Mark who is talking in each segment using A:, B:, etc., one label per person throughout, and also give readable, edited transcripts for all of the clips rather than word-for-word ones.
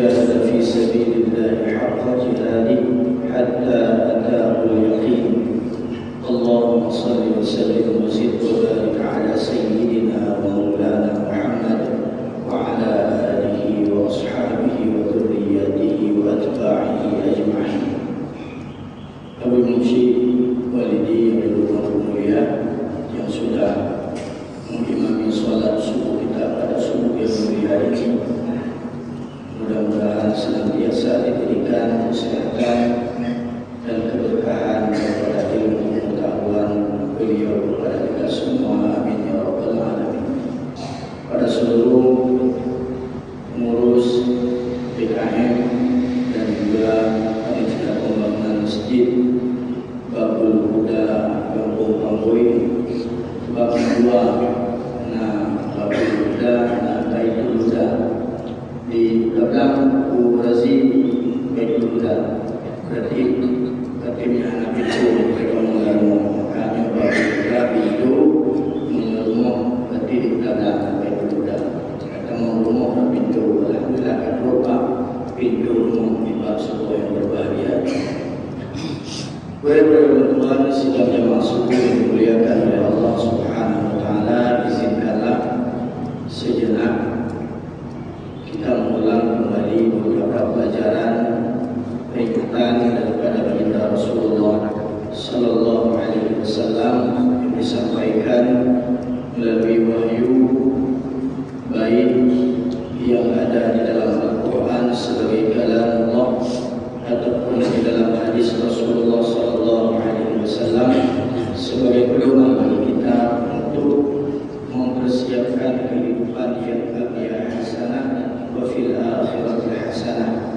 A: جاهد في سبيل الله حق جهاده حتى أتاه اليقين. اللهم صل وسلم وزد وبارك على سيدنا ومولانا محمد وعلى آله وأصحابه وذرياته وأتباعه أجمعين. Abu Musyid Walidi yang berhubung mulia yang sudah mengimami sholat subuh kita pada subuh yang mulia ini, mudah-mudahan senantiasa diberikan kesehatan dan keberkahan kepada ilmu pengetahuan beliau kepada kita semua. Amin ya rabbal alamin. Pada seluruh pengurus PKM dan juga panitia pembangunan masjid Babul Huda Kampung Pamboi bab 2 Babul Huda Baitul Huda di belakang Bu Razif Baitul Huda. Berarti katanya anak itu mereka mengeluh makanya Babul Huda itu mengeluh berarti di belakang Baitul Huda. Kata mau rumah pintu, alhamdulillah kan lupa pintu rumah di bab sebuah yang berbahagia. Teman-teman sidang jamaah subuh yang dimuliakan oleh Allah Subhanahu wa taala, izinkanlah sejenak kita mengulang kembali beberapa pelajaran peringatan daripada baginda Rasulullah sallallahu alaihi wasallam yang disampaikan melalui wahyu baik yang ada di dalam Al-Quran sebagai kalam Allah ataupun di dalam hadis Rasulullah sallallahu alaihi wasallam sebagai pedoman bagi kita untuk mempersiapkan kehidupan yang bahagia hasanah wa fil akhirati hasanah.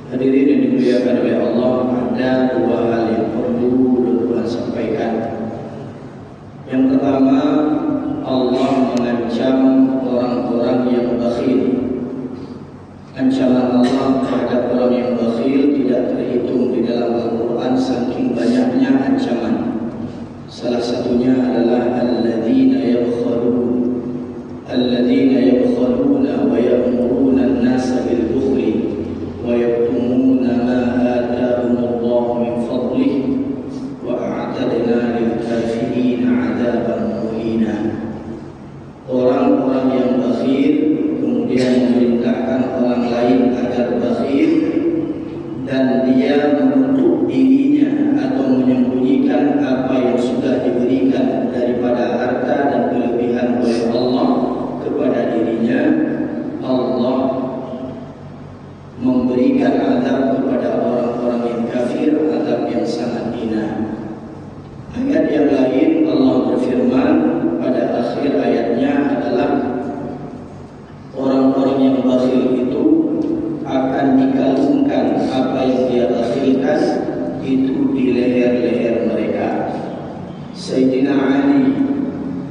A: Hadirin yang dimuliakan oleh Allah, ada dua hal yang perlu Tuhan sampaikan. Yang pertama, Allah mengancam orang-orang yang bakhil. Ancaman Allah terhadap orang yang bakhil tidak terhitung di dalam Al-Quran saking banyaknya ancaman. Salah satunya adalah alladzina yabkhaluna wa ya'muruna an-nasa bil bukhli wa yaktumuna ma atahumullahu min fadlihi wa a'tadna lil kafirina 'adaban muhina. Orang-orang yang bakhil kemudian memerintahkan orang lain agar bakhil dan dia menutup dirinya atau menyembunyikan apa yang sudah diberikan daripada harta dan kelebihan oleh Allah kepada dirinya, Allah memberikan azab kepada orang-orang yang kafir, azab yang sangat hina. Ayat yang lain Allah berfirman pada akhir ayatnya adalah orang-orang yang bakhil itu akan dikalungkan apa yang dia bakhilkan itu di leher-leher mereka. Sayyidina Ali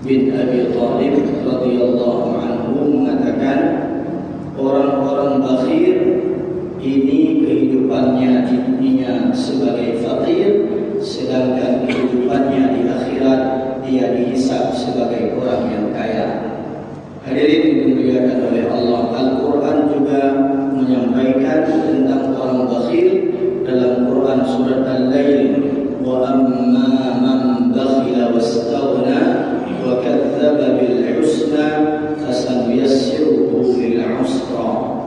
A: bin Abi Thalib radhiyallahu anhu mengatakan orang-orang bakhil ini kehidupannya di dunia sebagai fakir, sedangkan kehidupannya di akhirat dia dihisab sebagai orang yang kaya. Hadirin dimuliakan oleh Allah, Al-Quran juga menyampaikan tentang orang bakhil dalam Quran surat Al-Lail, wa amma man bakhila wastaghna wa kadzdzaba bil husna fasanuyassiruhu lil usra.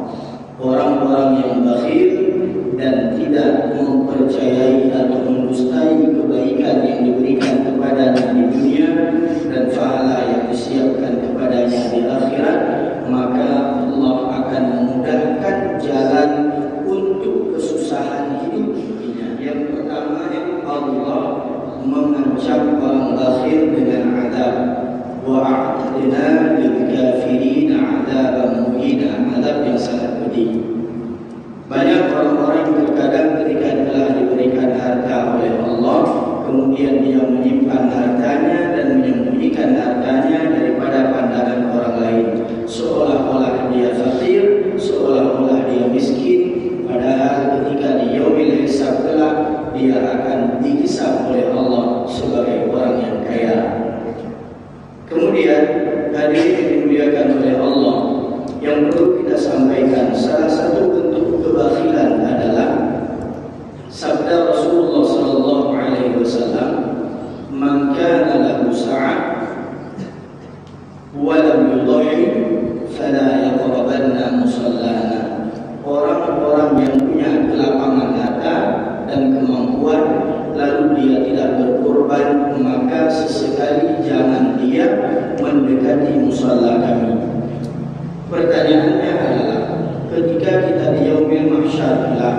A: Orang-orang yang bakhil dan tidak mempercayai atau mendustai kebaikan yang diberikan kepadanya di dunia dan pahala yang disiapkan kepadanya di akhirat, maka Allah akan memudahkan jalan untuk kesusahan hidup dunia. Yang pertama, Allah mengancam orang bakhil dengan azab. Wa a'tadna lil kafirin 'adaban muhina, azab yang sangat pedih. Banyak orang-orang yang terkadang ketika telah diberikan harta oleh Allah, kemudian dia menyimpan hartanya dan menyembunyikan hartanya daripada Alhamdulillah,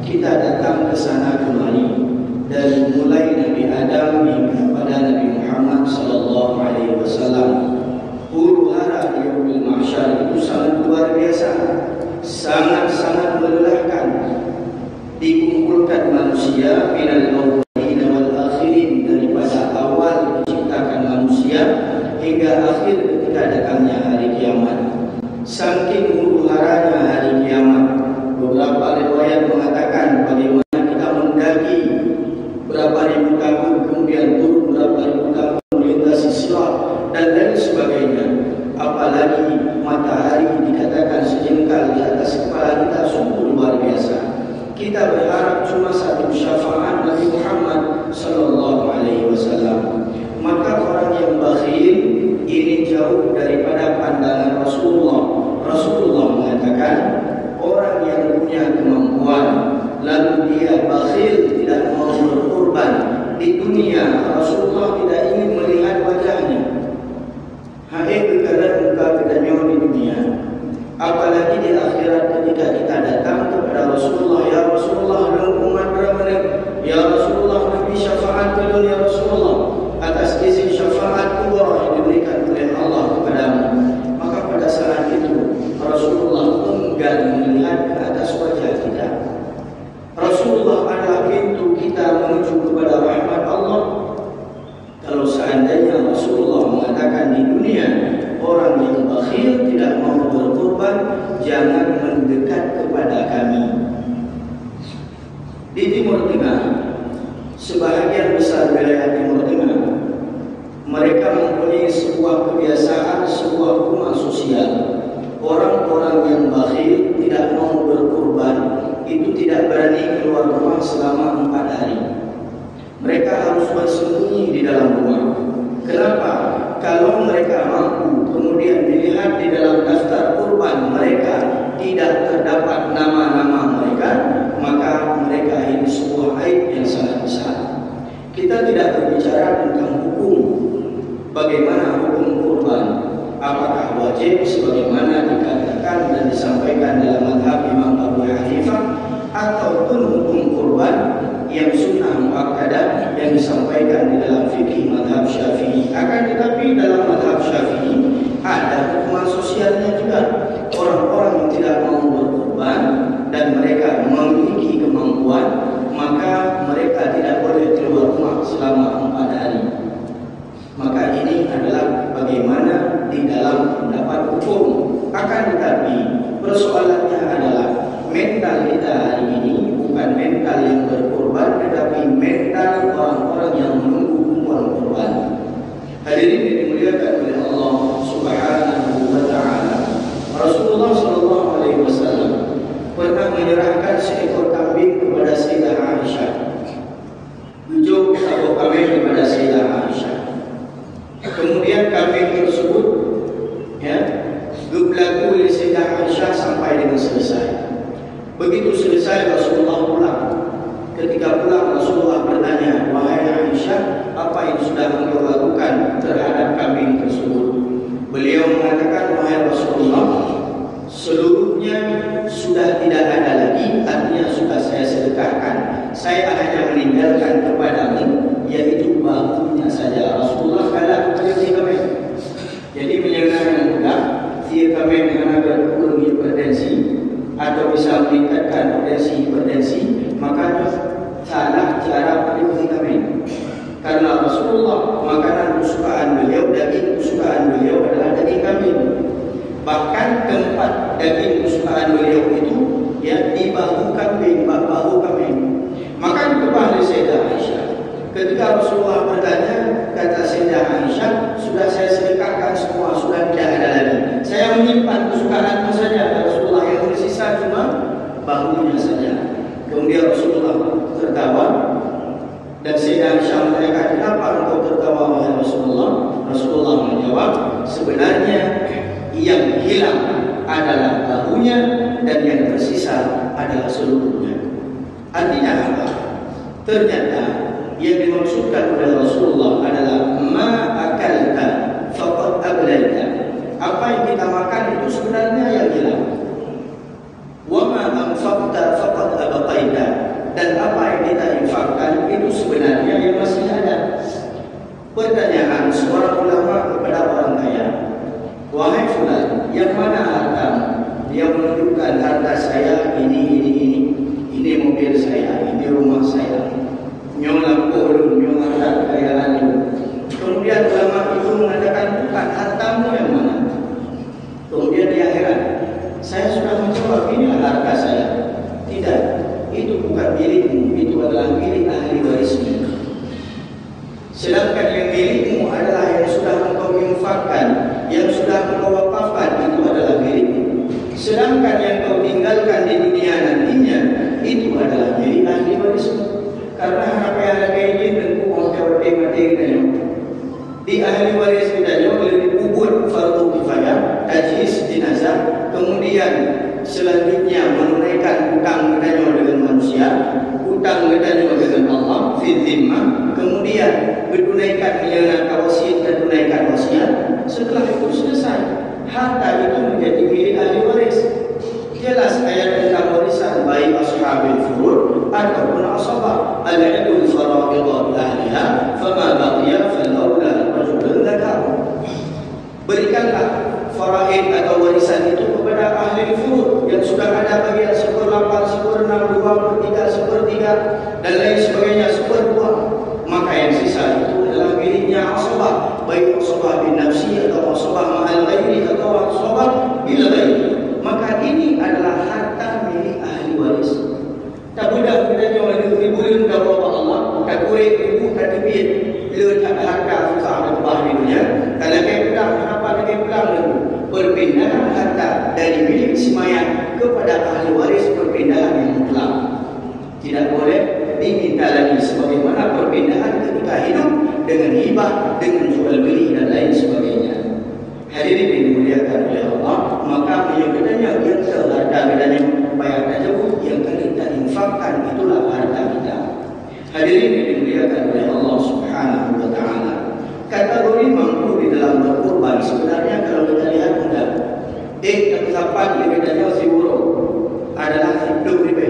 A: kita datang ke sana kemari dari mulai Nabi Adam hingga pada Nabi Muhammad sallallahu alaihi wasallam. Huru-hara di yaumil mahsyar itu sangat luar biasa, sangat-sangat melelahkan. Dikumpulkan manusia minal awwalin wal akhirin, daripada awal diciptakan manusia hingga akhir ketika datangnya hari kiamat. Saking huru-haranya hari kiamat, beberapa riwayat mengatakan bagaimana kita mendaki berapa ribu tahun, kemudian turun berapa ribu tahun, melintasi sirat dan lain sebagainya. Apalagi matahari dikatakan sejengkal di atas kepala kita, sungguh luar biasa. Kita berharap cuma satu syafaat Nabi Muhammad sallallahu alaihi wasallam. Maka orang yang bakhil ini jauh daripada pandangan Rasulullah. Rasulullah mengatakan orang yang punya kemampuan lalu dia bakhil, tidak mau berkorban di dunia, Rasulullah tidak ingin melihat wajahnya. Hai berkadar muka kedanya di dunia, apalagi di akhirat ketika kita datang kepada Rasulullah, ya Rasulullah, dan umat berapa? Ya Rasulullah, Nabi syafaat beliau ya Rasulullah, atas izin syafaat kubra yang diberikan oleh Allah kepadamu. Maka pada saat itu Rasulullah enggan melihat ke atas wajah kita. Rasulullah adalah pintu kita menuju kepada rahmat Allah. Kalau seandainya Rasulullah mengatakan di dunia orang yang bakhil tidak mau berkorban, jangan mendekat kepada kami. Di Timur Tengah, sebahagian besar wilayah Timur Tengah, mereka mempunyai sebuah kebiasaan, sebuah rumah sosial. Orang-orang yang bakhil tidak mau berkorban itu tidak berani keluar rumah selama 4 hari. Mereka harus bersembunyi di dalam rumah. Kenapa? Kalau mereka mampu kemudian dilihat di dalam daftar kurban mereka tidak terdapat nama-nama mereka, maka mereka ini sebuah aib yang sangat besar. Kita tidak berbicara tentang hukum. Bagaimana hukum kurban? Apakah wajib sebagaimana dikatakan dan disampaikan dalam mazhab Imam Abu Hanifah, ataupun hukum kurban yang sunnah muakkadah yang disampaikan di dalam fikih mazhab Syafi'i. Akan tetapi dalam mazhab Syafi'i ada hukuman sosialnya juga. Orang-orang yang tidak mau berkurban dan mereka memiliki kemampuan, maka mereka tidak boleh keluar rumah selama 4 hari. Maka ini adalah bagaimana di dalam pendapat hukum. Akan tetapi persoalannya adalah mental kita hari ini bukan mental yang berkorban, tetapi mental orang-orang yang menunggu hukuman korban. Hadirin yang dimuliakan oleh Allah Subhanahu wa taala. Rasulullah sallallahu alaihi wasallam pernah menyerahkan seekor kambing kepada Sayyidah Aisyah. Beliau atau kambing kepada Sayyidah Aisyah. Kemudian kambing tersebut geblagu oleh Sayyidah Aisyah sampai dengan selesai. Begitu selesai Rasulullah pulang. Ketika pulang Rasulullah bertanya, wahai Aisyah, apa yang sudah engkau lakukan terhadap kambing tersebut? Beliau mengatakan, wahai Rasulullah, seluruhnya sudah tidak ada lagi, artinya sudah saya sedekahkan. Saya hanya meninggalkan kepadamu, yaitu bahunya saja. Rasulullah kala kepada kambing. Jadi menyenangkan yang mudah, dia kambing dengan agar turun hipertensi atau bisa meningkatkan potensi hipertensi, maka salah cara melindungi kambing. Karena Rasulullah makanan kesukaan beliau, daging kesukaan beliau adalah daging kambing. Bahkan tempat daging kesukaan beliau itu di bahu kambing, bahu kambing. Maka kepada Sayyidah Aisyah, ketika Rasulullah bertanya, kata Sayyidah Aisyah, sudah saya sedekahkan semua, sudah tidak ada lagi. Saya menyimpan kesukaanku saja. Rasulullah yang tersisa cuma bahunya saja. Kemudian Rasulullah tertawa dan Sayyidah Aisyah menanyakan, kenapa engkau tertawa wahai Rasulullah? Rasulullah menjawab, sebenarnya yang hilang adalah bahunya dan yang tersisa adalah seluruhnya. Artinya apa? Ternyata yang dimaksudkan oleh Rasulullah adalah ma akalta faqad ablaita. Apa yang kita makan itu sebenarnya yang hilang. Wa ma anfaqta faqad abqaita, dan apa yang kita infakkan itu sebenarnya yang masih ada. Pertanyaan seorang ulama kepada orang kaya, wahai fulan, yang mana hartamu? Dia menunjukkan harta saya ini mobil saya, ini rumah saya, nyong lampu, nyong harta kekayaan itu. Kemudian ulama itu mengatakan, bukan, hartamu yang mana? Kemudian dia heran, saya sudah menjawab, inilah harta saya. Tidak, itu bukan milikmu, itu adalah milik ahli warismu. Sedangkan yang milikmu adalah yang sudah engkau infakkan, yang sudah engkau wakafkan, itu adalah milikmu. Sedangkan yang kau tinggalkan di dunia nantinya, itu adalah milik ahli warismu. Karena apa yang ada kayak ini tentu mau mati di ahli waris kita boleh dikubur fardu kifayah, tajhiz jenazah, kemudian selanjutnya menunaikan hutang kita dengan manusia, hutang kita dengan Allah fi dhimmah, kemudian menunaikan menjalankan wasiat dan tunaikan wasiat. Setelah itu selesai, harta itu menjadi milik ahli waris. Jelas ayat tentang warisan baik ashabil furud ataupun asabah. Al-'idul fara'idha bi ahliha fama baqiya fal aula rajulun dzakar. Berikanlah faraid atau warisan itu kepada ahli furud yang sudah ada bagian 1/8, 1/6, 2/3, 1/3 dan lain sebagainya 1/2. Maka yang sisa itu adalah miliknya asabah, baik asabah bin nafsi atau asabah ma'al ghairi atau asabah bil ghairi. Maka ini adalah harta milik ahli waris. Tak mudah kita jual ribu-ribu dari Allah, tak kurik ribu tak tebit. Bila tak harta susah ada bah di dunia. Kalau kaya pulang, kenapa kaya pulang dulu? Perpindahan harta dari milik si mayat kepada ahli waris, perpindahan yang mutlak. Tidak boleh diminta lagi sebagaimana perpindahan ketika hidup dengan hibah, dengan jual beli dan lain sebagainya. Hadirin yang dimuliakan oleh Allah, maka yang katanya yang harta bedanya bayar tajawuf yang kita infakkan itulah harta kita. Hadirin yang dimuliakan oleh Allah Subhanahu wa taala. Kategori mampu di dalam berkorban sebenarnya kalau kita lihat mudah. Ketetapan yang bedanya €10 adalah RM10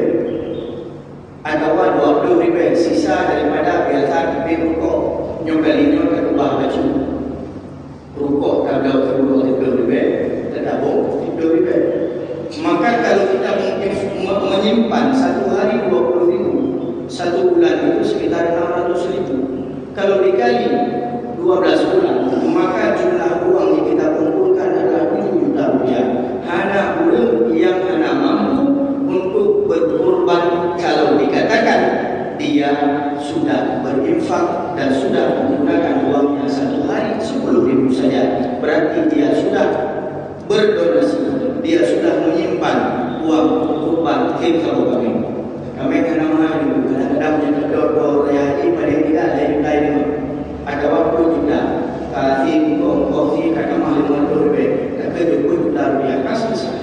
A: atau RM20 sisa daripada biasa kita rukuk nyokalinya ketubah baju. Rukuk kalau RM10 tertabung RM10. Maka kalau kita menyimpan satu hari RM20,000, satu bulan itu sekitar RM600,000. Kalau dikali 12 bulan, maka jumlah uang yang kita kumpulkan adalah RM7 juta. Hanya belum yang hanya mampu untuk berkorban kalau dikatakan dia sudah berinfak dan sudah menggunakan uangnya satu hari RM10,000 saja. Berarti dia sudah berdonasi, dia sudah menyimpan uang kurban kita kami. Kami kena mengaku kadang-kadang menjadi dor raya ini pada tidak lain-lain ada waktu juga kasih kongsi kata mahal RM50, tapi RM20 kasih saya.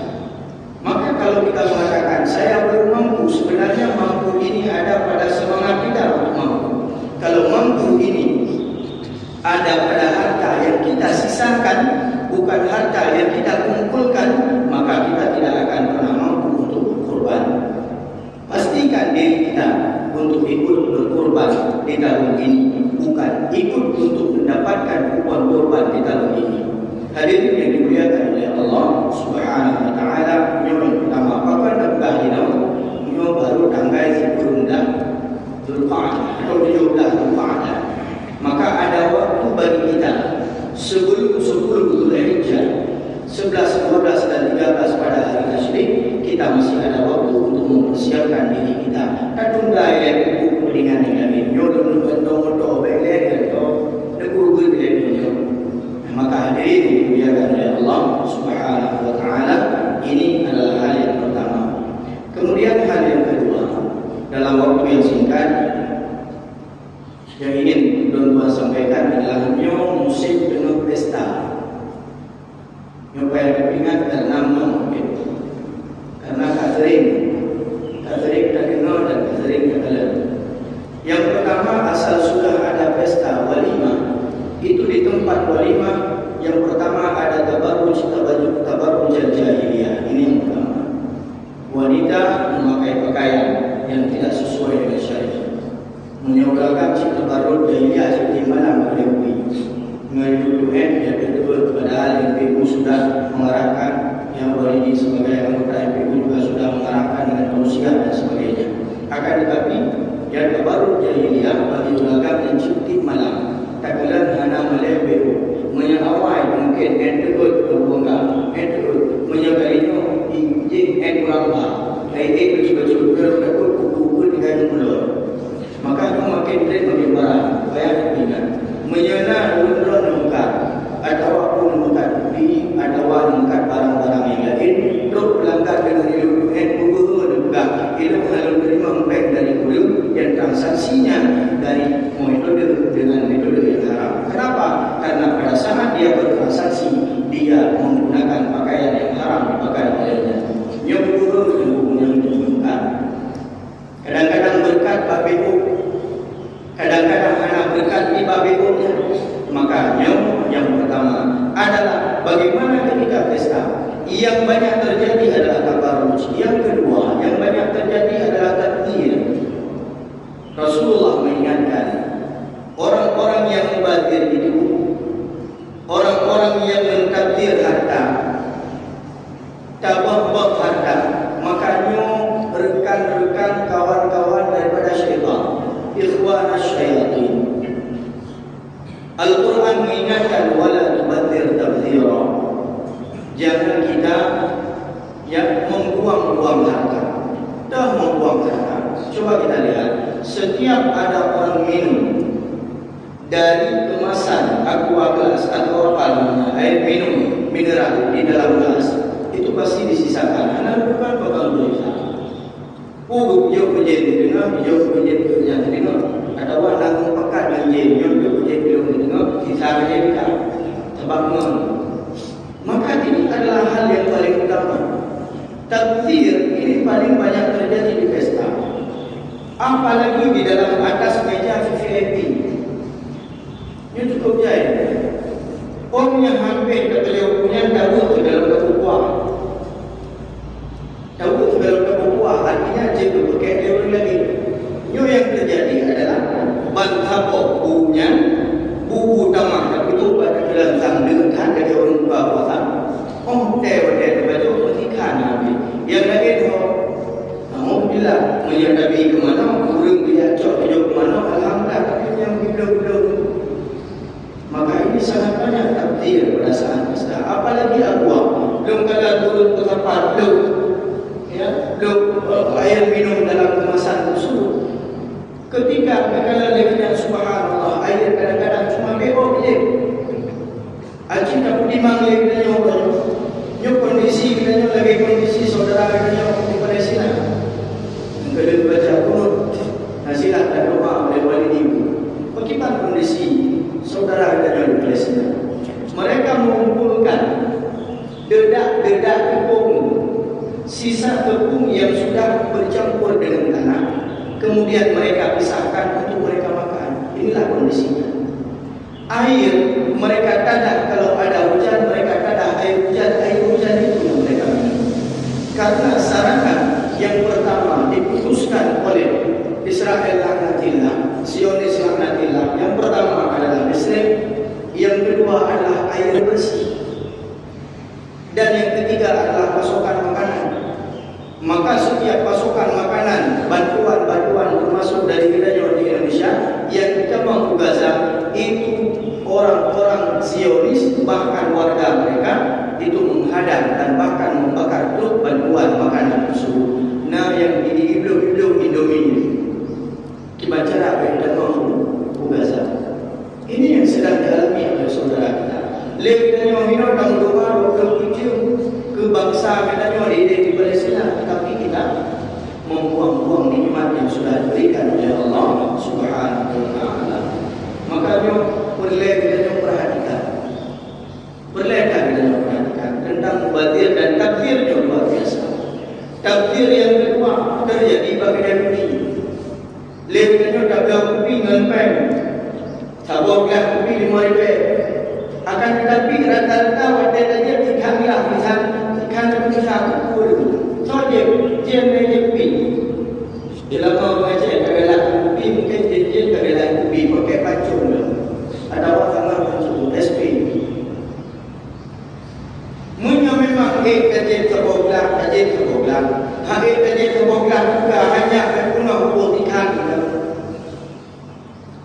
A: Maka kalau kita mengatakan saya belum mampu, sebenarnya mampu ini ada pada semangat kita untuk mampu. Kalau mampu ini ada pada harta yang kita sisakan, bukan harta yang kita kumpulkan, maka kita tidak akan pernah mampu untuk berkorban. Pastikan diri kita untuk ikut berkorban di tahun ini, bukan ikut untuk mendapatkan uang korban di tahun ini. Hadirin yang dimuliakan oleh Allah Subhanahu wa taala, yang pertama apakah nak bahina nyo baru tanggal 10 Zulqa'dah atau 17 Zulqa'dah. Maka ada waktu bagi kita sebelum 10 Zulhijjah, 11, 12 dan 13 pada hari tasyrik, kita masih ada waktu untuk mempersiapkan diri kita. Katungga ya buku dengan nyo nonton bele to deku bele. Maka hadirin dimuliakan oleh Allah Subhanahu wa taala, ini adalah hal yang pertama. Kemudian hal yang kedua, dalam waktu yang singkat yang ingin tuan-tuan sampaikan adalah nyo musim dengan pesta. Nyo bayar kepingat karena mungkin karena catering tak kenal dan catering tak kenal. Yang pertama, asal sudah ada pesta walimah, itu di tempat walimah yang pertama ada tabarruj jahiliyah. Ini yang pertama. Wanita yang tidak sesuai dengan syariat. Menyogalkan cipta baru jahiliyah seperti mana melalui mendudukan yang kedua, padahal MPU sudah mengarahkan yang Walidi sebagai anggota MPU juga sudah mengarahkan dengan tausiah dan sebagainya. Akan tetapi yang baru jahiliyah bagi ulama dan cipta malam tak kala hana melebeu menyawai mungkin endut berbunga endut menyagarinya injing enduramba ai betul-betul berlaku kuku dengan mulut. Maka itu makin tren makin parah. Bayang ingat menyana undron muka atau pun muka di atau muka barang-barang yang lain terus melanggar dengan ilmu buku juga ilmu harus terima mempeng dari guru yang transaksinya dari metode dengan metode yang haram. Kenapa? Karena pada saat dia bertransaksi dia menggunakan pakaian yang haram dipakai olehnya. Yang guru yang dibutuhkan. Kadang-kadang berkat babiku, kadang-kadang anak berkat di babiku-nya. Makanya yang pertama adalah bagaimana ketika pesta. Yang banyak terjadi adalah tabarruj. Yang kedua, yang banyak terjadi adalah takdir. Rasulullah mengingatkan orang-orang yang mubazir itu, orang-orang yang mentakdir harta, tabah-bah harta. Makanya rekan-rekan kawan-kawan daripada syaitan, ikhwan syaitan. Al-Quran mengingatkan wala tubadzir tabdzira. Jangan kita yang membuang-buang harta. Dah membuang harta. Coba kita lihat, setiap ada orang minum dari kemasan aqua gelas atau apa namanya air minum mineral di dalam gelas, itu pasti disisakan. Anak bukan bakal berusaha. Jauh berjadi dengar, jauh berjadi berjadi dengar. Ada orang yang pekat dengan jauh, jauh berjadi belum dengar. Kisah dia tidak sebab maka ini adalah hal yang paling utama. Takdir ini paling banyak terjadi di pesta. Apalagi di dalam atas meja VIP. Ini cukup jahil. Orang yang hampir beliau punya tahu ke dalam kebukuan. Tahu ke dalam kebukuan artinya dia berpakai teori lagi. Ini yang terjadi adalah bantabok punya buku utama itu pada dalam sambil dari orang tua puasa. Oh, teori baju petikan nabi. Yang lagi tu, kamu bila menyatakan ke mana, kurang dia cok ke mana, alhamdulillah tapi yang belum. Maka ini sangat banyak takdir pada saat pesta. Apalagi aqua, belum kala turun ke tempat belum, ya, belum air minum dalam kemasan tersebut. Ketika kala lagi subhanallah air kadang-kadang cuma bebo je. Aci tak pudi manggil kita nyoba. Nyo kondisi kita lagi kondisi saudara kita di Palestina. Kalau baca Quran, nasihat dan doa oleh Walidi. Bagaimana kondisi saudara kita di Palestina? Mereka mengumpulkan dedak-dedak tepung, sisa tepung yang sudah bercampur dengan tanah. Kemudian mereka pisahkan untuk mereka makan. Inilah kondisinya. Air mereka tadah kalau ada hujan, mereka tadah air hujan itu yang mereka minum. Karena sarangan yang pertama diputuskan oleh Israel laknatillah, Zionis laknatillah. Yang pertama adalah listrik, yang kedua adalah air bersih, dan yang ketiga adalah pasokan makanan. Maka setiap pasokan makanan, bantuan termasuk dari gereja di Indonesia yang kita mampu Gaza itu orang-orang Zionis bahkan warga mereka itu menghadang dan bahkan membakar truk bantuan makanan tersebut. Nah, yang di Indomie ini kita cara apa yang kita mampu Gaza. Ini yang sedang dialami oleh saudara kita. Lebih minum dan doa ke bangsa kita di Palestina, tetapi kita membuang-buang nikmat yang sudah diberikan oleh Allah Subhanahu wa taala. Makanya perlu kita perhatikan. Tentang mubazir dan takdir yang luar biasa. Takdir yang kedua terjadi bagi Nabi. Lebihnya tak kopi dengan pen. Sabuk kopi 5 akan tetapi rata-rata wadai dia dikamilah misalnya ikan berusaha kumpul. So dia menyebut dalam program juga hanya berguna hubungan kita.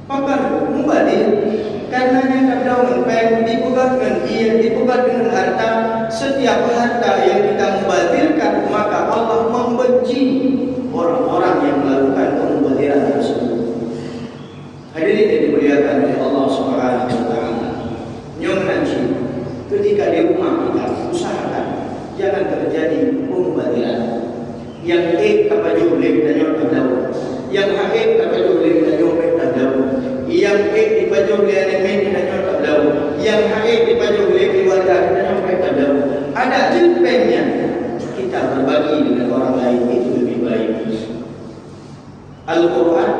A: Bahkan mubalik karenanya daun pen dipegang dengan harta. Setiap harta yang kita mubadirkan, maka Allah membenci orang-orang yang melakukan pemubadiran tersebut. Hadirin yang dimuliakan oleh Allah Subhanahu wa taala. Nyong nanti ketika di rumah kita usahakan jangan terjadi pemubadiran. Yang kepada boleh dan yang tahu. Yang kepada boleh dan yang tahu. Yang kepada boleh dan yang tahu. Yang kepada boleh keluarga dan yang tahu. Ada jempenya kita berbagi dengan orang lain itu lebih baik. Al-Quran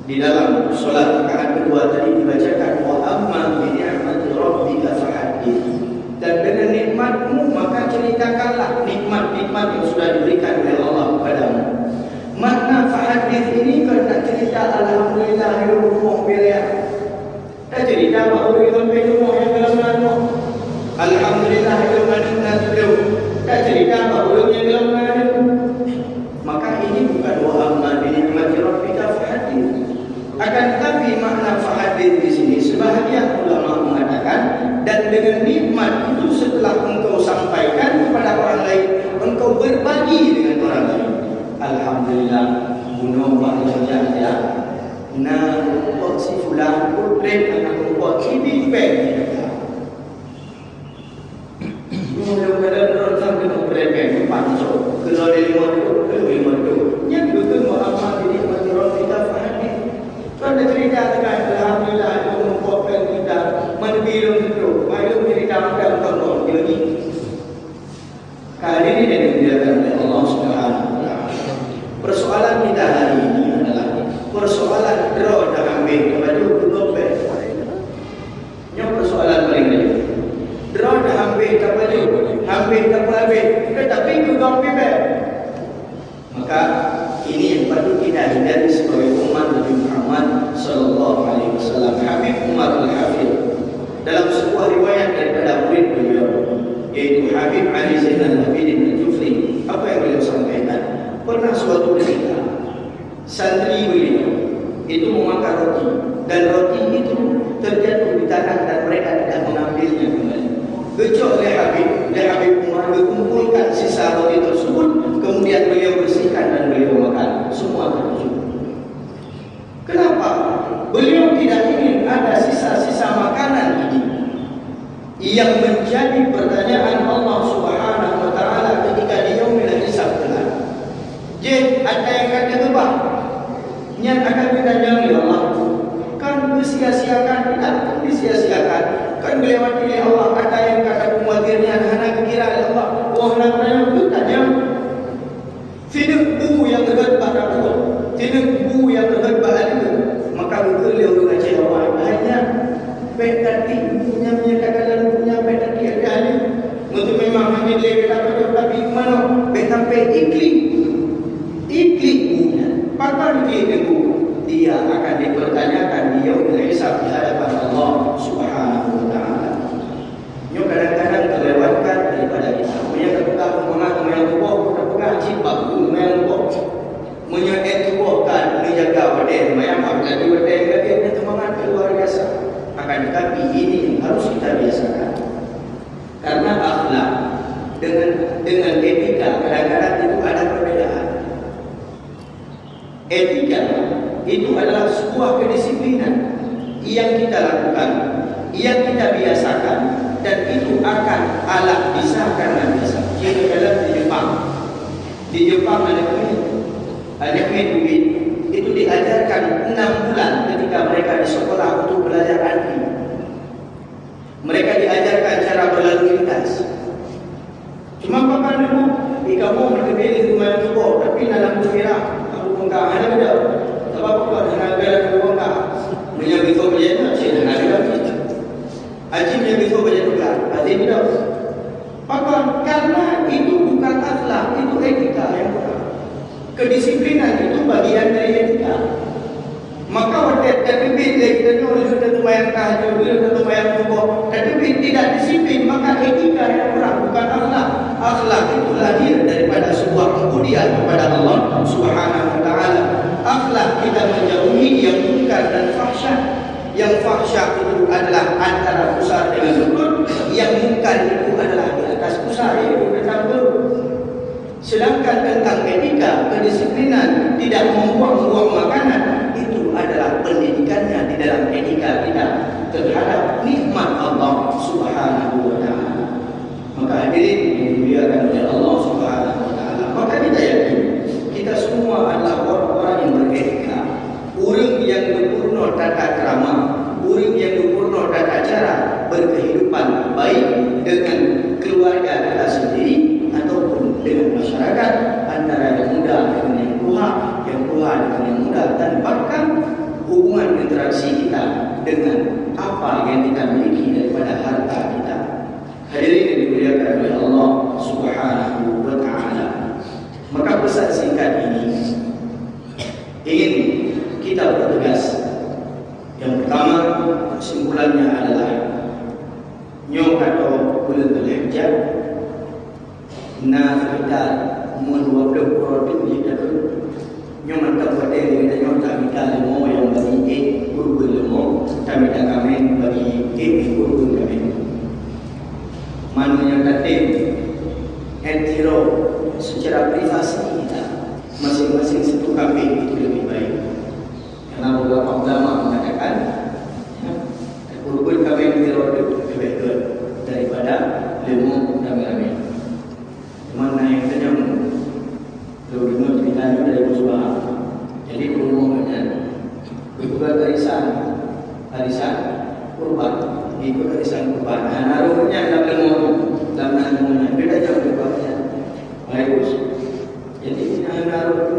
A: di dalam solat rakaat kedua tadi dibacakan wa amma bi ni'mati rabbika fahaddits, dan dengan nikmatmu maka ceritakanlah nikmat-nikmat yang sudah diberikan oleh Allah kepadamu. Makna fahaddits ini kerana cerita alhamdulillah rumah belia. Tak cerita bahawa kita rumah yang dalam rumah. Alhamdulillah rumah itu tak cerita bahawa yang dalam rumah. Maka ini bukan wa amma bi ni'mati rabbika fahaddits. Akan tetapi makna fahaddits di sini sebahagian ulama mengatakan, dan dengan nikmat itu setelah engkau sampaikan kepada orang lain, engkau berbagi dengan orang lain. Alhamdulillah, bunuh bahagia ya. Nah, kok si fulan portrait anak kok ini bag. Mudah-mudahan orang sampai portrait bag panso. Kalau dia lima tu, yang betul muhammad ini menurut kita fahaddits. Kalau cerita dengan alhamdulillah itu membuatkan kita menbilung itu, maklum cerita makan tolong ini. Kali ini dimuliakan oleh Allah Subhanahu wa taala. Persoalan kita hari ini adalah persoalan draw dan ambil baju berlomba. Yang persoalan paling ini. Draw dan ambil baju, ambil habis, tetapi juga ambil. Maka ini yang patut kita hindari sebagai umat Nabi Muhammad sallallahu alaihi wasallam. Habib Umar al-Hafidh dalam sebuah riwayat daripada murid beliau, yaitu Habib Ali Zainal Abidin al-Jufri, apa yang beliau sampaikan? Pernah suatu ketika santri beliau itu memakan roti, dan roti itu terjatuh di tanah dan mereka tidak mengambilnya kembali. Gejok oleh Habib Umar dikumpulkan sisa roti tersebut, kemudian beliau bersihkan dan beliau makan. Semua terkejut. Kenapa? Beliau tidak ingin ada sisa-sisa makanan ini yang menjadi pertanyaan Allah Subhanahu wa taala ketika di yaumil hisab kelak. Jadi ada yang kata gebah, yang akan ditanya oleh Allah, kan disia-siakan, tidak disia-siakan, kan dilewati oleh Allah. Ada yang kata kuatirnya hana kira Allah, wah nak tanya bertanya. Tidak bu yang terhadap aku, tidak bu yang terhadap aku, maka beliau dengan jawab hanya betati punya katakan punya betati ada ni, untuk memang hanya dia kata tapi mana betampe iklim punya, pakar dia bu, dia akan dipertanyakan di yaumil hisab di hadapan Allah Subhanahu wa taala. Nyo kadang-kadang terlewatkan daripada kita. Punya terbuka pengaku yang kubur, terbuka cipap yang kubur. Punya kubur kan menjaga badan, mayang lagi badan lagi ada semangat luar biasa. Akan tetapi ini yang harus kita biasakan. Karena akhlak dengan etika kadang-kadang itu ada perbedaan. Etika itu adalah sebuah kedisiplinan yang kita lakukan, yang kita biasakan, dan itu akan alat bisa karena bisa. Kita dalam di Jepang ada duit itu diajarkan 6 bulan ketika mereka di sekolah untuk belajar arti. Mereka diajarkan cara berlalu lintas. Cuma pakai dulu di kampung berdiri di rumah tua, tapi dalam kira aku bengkak ada beda. Sebab apa? Dengan bela bengkak menyambut berjaya sih ada lagi. Ajibnya bisa berjaya ada beda. Maka karena itu bukan akhlak, itu etika yang kurang. Kedisiplinan itu bagian dari etika. Maka waktu terpilih kita sudah lumayan tahajud, sudah lumayan tubuh, tapi tidak disiplin, maka etika yang kurang, bukan akhlak. Akhlak itu lahir daripada sebuah kemuliaan kepada Allah Subhanahu wa taala. Akhlak kita menjauhi yang munkar dan fahsyah. Yang fahsyah itu adalah antara pusar dengan lutut, yang munkar itu adalah di atas pusar, yaitu bercampur. Sedangkan tentang etika, kedisiplinan, tidak membuang-buang makanan, itu adalah pendidikannya di dalam etika kita terhadap nikmat Allah Subhanahu wa taala. Maka hadirin dimuliakan oleh Allah Subhanahu wa taala. Maka kita yakin kita semua adalah orang-orang yang beretika, orang yang berpurna tata krama, orang yang berpurna tata cara berkehidupan baik dengan keluarga kita sendiri ataupun dengan masyarakat, antara yang muda dengan yang tua, yang tua dengan yang muda, dan bahkan hubungan interaksi kita dengan apa yang kita miliki daripada harta kita. Hadirin yang dimuliakan oleh Allah Subhanahu wa taala. Maka pesan singkat ini ingin kita bertegas. Yang pertama, kesimpulannya adalah nyok atau bulan Dzulhijjah na kita mun 20 produk kita nyok mantap pada kita nyok kita lemo yang bagi guru lemo kami kami bagi guru kami mana yang datang entiro secara privasi kita masing-masing satu kami itu lebih baik. Karena beberapa ulama mengatakan guru kami entiro lebih baik daripada lemo kami. Mana yang kenyang kalau dengar ceritanya dari Musbah. Jadi umumnya juga garisan kurban, itu garisan kurban. Nah, naruhnya dalam naruhnya beda jauh kurbannya. Bagus. Jadi naruh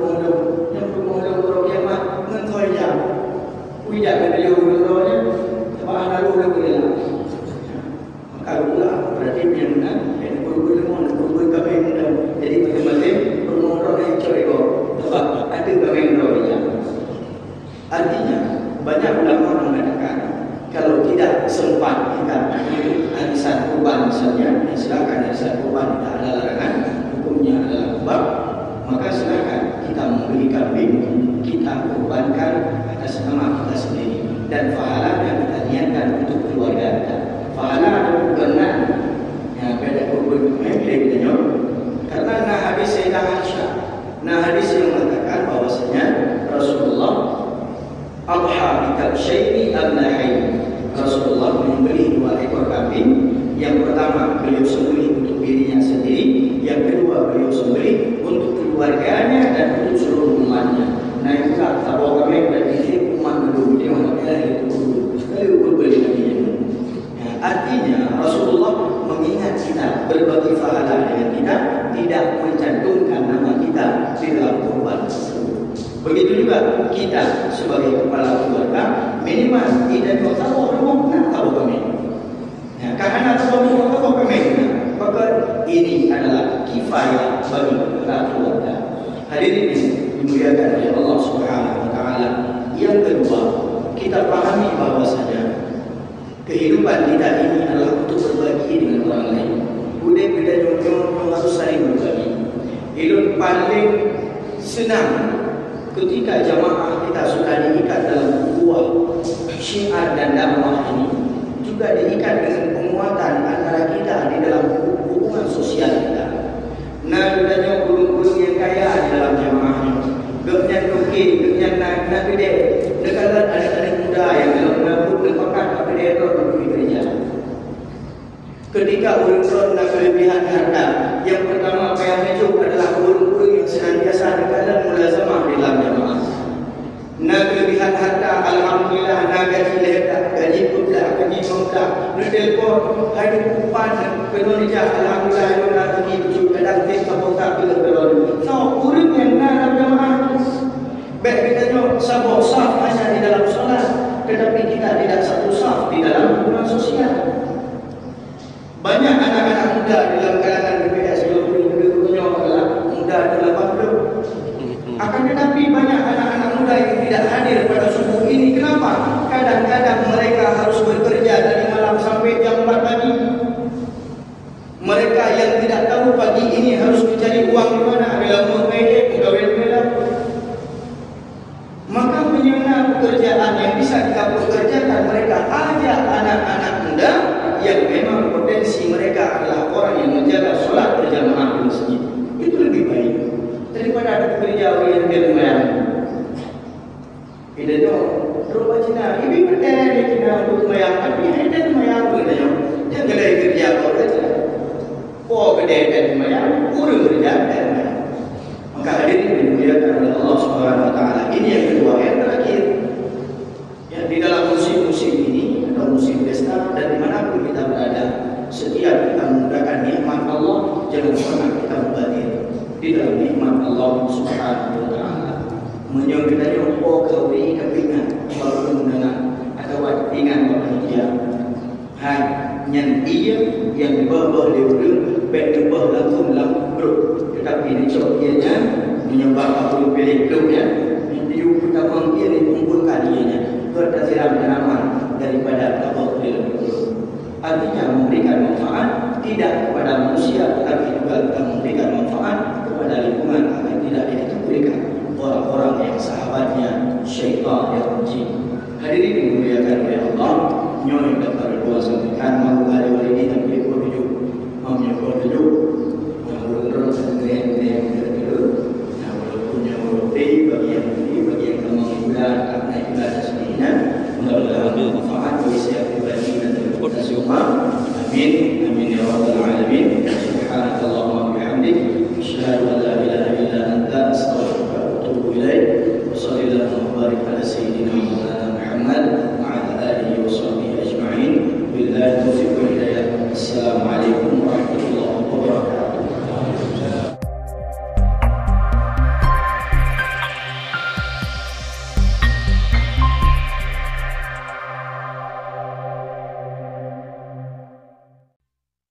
A: yang orang kiamat mentoy jam. Ujar ada jauh berdoanya, sebab naruh dah boleh. Maka pula berarti yang kurban kami mudah. Jadi macam-macam orang yang curiga. Sebab ada kami mudah. Artinya banyak ulama mengatakan kalau tidak sempat kita arisan kurban misalnya, silakan arisan kurban tidak ada larangan, hukumnya adalah kubah, maka silakan kita membeli kambing, kita kurbankan atas nama kita sendiri, dan pahala yang kita niatkan untuk keluarga kita. Pahala ada bukanan yang beda kurban kita karena hadis Sayyidah Aisyah, hadis yang mengatakan bahwasanya Rasulullah Adha bikabsyaini amlahain. Rasulullah membeli 2 ekor kambing. Yang pertama beliau sembelih untuk dirinya sendiri, yang kedua beliau sembelih untuk keluarganya dan untuk seluruh umatnya. Nah itu tak bawa kami dan isi umat dulu dia mengatakan itu sekali berbeli nabinya. Artinya Rasulullah mengingat kita berbagi pahala dengan kita, tidak mencantumkan nama kita di dalam kurban tersebut. Begitu juga kita sebagai kepala keluarga minimal tidak tahu rumah nak tahu kami. Karena tahu kami, maka ini adalah kifayah bagi kepala keluarga. Hadirin dimuliakan oleh Allah Subhanahu wa taala. Yang kedua, kita pahami bahwasanya kehidupan kita ini adalah untuk berbagi dengan orang lain. Budaya beda jauh harus saling berbagi. Hidup paling senang ketika jamaah kita sudah diikat dalam buah syiar dan dakwah ini, juga diikat dengan penguatan antara kita di dalam hubungan sosial kita. Nah, adanya guru-guru yang kaya di dalam jamaahnya, gepnya tokin, gepnya nak gede, dekat adik-adik muda yang dalam menabur lepakan apa dia pergi kerja. Ketika urut-urut nak kelebihan harta, yang pertama payah hidup adalah guru-guru yang senantiasa dalam mulazamah di dalam jamaah. Nak kelebihan harta, alhamdulillah, nak gaji letak, gaji pula, gaji mengkak, nak telefon, ada kupan, penulis, alhamdulillah, nak pergi tujuh kadang tak buka bila-bila. So, guru yang nak dalam jamaah, baik kita sabar saf hanya di dalam solat, tetapi kita tidak satu saf di dalam hubungan sosial. Banyak anak-anak muda di dalam kalangan BPS adalah muda dalam 80. Akan tetapi banyak anak-anak muda yang tidak hadir pada subuh ini. Kenapa? Kadang-kadang mereka harus bekerja dari malam sampai jam 4 pagi. Mereka yang tidak tahu pagi ini harus mencari uang di mana, adalah pekerjakan mereka, ajak anak-anak muda yang memang potensi mereka adalah orang yang menjaga solat berjamaah di masjid. Itu lebih baik daripada ada pekerja yang dia lumayan. Kita tu, rumah Cina, ibu berdaya di Cina untuk lumayan, tapi ada lumayan pun dia. Jangan lagi kerja kau saja. Oh, berdaya dan lumayan, urus kerja dan lumayan. Maka hadirin dimuliakan oleh Allah Subhanahu Wa Taala. Ini yang kedua, yang terakhir. Yang di dalam musim-musim ini atau musim pesta dan dimanapun kita berada, setiap kita menggunakan nikmat Allah, jangan pernah kita membatin di dalam nikmat Allah Subhanahu Wa Taala. Menyong kita yang kawin kepingan baru mendengar atau ingat orang dia. Yang ia yang bawah lewat baik bawah langsung lambruk, tetapi ini cobiannya menyembah apa pilih klubnya. Dia pertama dia mengumpulkan ianya berdasarkan tanaman daripada bawah lewat. Artinya memberikan manfaat tidak kepada manusia, tetapi juga memberikan manfaat kepada lingkungan agar tidak kita berikan orang-orang yang sahabatnya syaitan yang benci. Hadirin dimuliakan oleh Allah, nyonya kepada dua sampaikan mahu